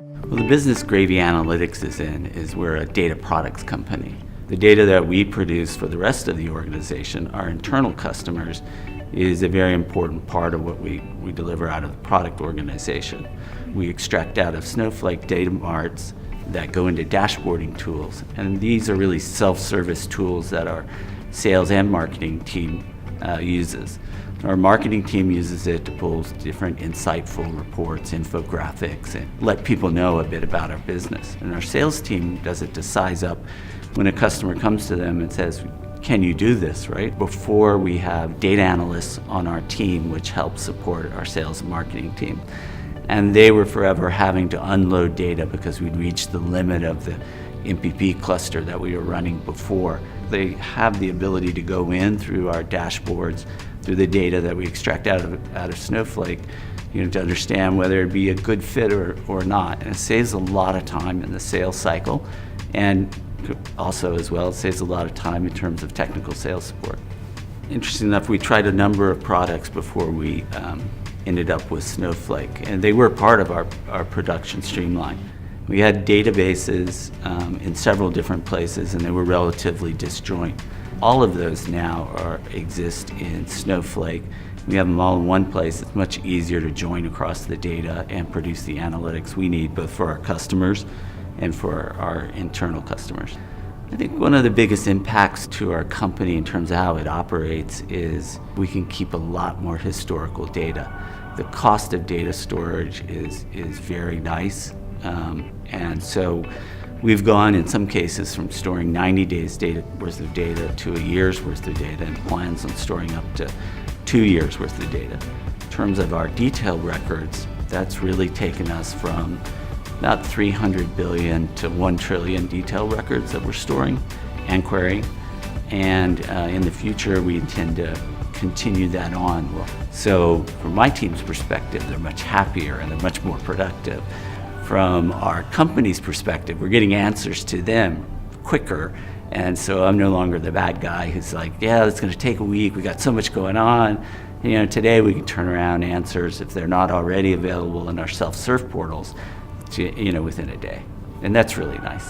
Well, the business Gravy Analytics is in is we're a data products company. The data that we produce for the rest of the organization, our internal customers, is a very important part of what we deliver out of the product organization. We extract out of Snowflake data marts that go into dashboarding tools, and these are really self-service tools that our sales and marketing team uses. Our marketing team uses it to pull different insightful reports, infographics, and let people know a bit about our business. And our sales team does it to size up when a customer comes to them and says, can you do this, right? Before we have data analysts on our team, which help support our sales and marketing team. And they were forever having to unload data because we'd reached the limit of the MPP cluster that we were running before. They have the ability to go in through our dashboards, through the data that we extract out of Snowflake, to understand whether it be a good fit or not. And it saves a lot of time in the sales cycle, and also as well, it saves a lot of time in terms of technical sales support. Interesting enough, we tried a number of products before we ended up with Snowflake, and they were part of our production streamline. We had databases in several different places, and they were relatively disjoint. All of those now exist in Snowflake. We have them all in one place. It's much easier to join across the data and produce the analytics we need, both for our customers and for our internal customers. I think one of the biggest impacts to our company in terms of how it operates is we can keep a lot more historical data. The cost of data storage is very nice, and so we've gone in some cases from storing 90 days worth of data to a year's worth of data, and plans on storing up to 2 years worth of data. In terms of our detailed records, that's really taken us from about 300 billion to 1 trillion detail records that we're storing and querying. And in the future, we intend to continue that on. So from my team's perspective, they're much happier and they're much more productive. From our company's perspective, we're getting answers to them quicker. And so I'm no longer the bad guy who's like, yeah, it's going to take a week. We got so much going on. Today we can turn around answers if they're not already available in our self-serve portals within a day. And that's really nice.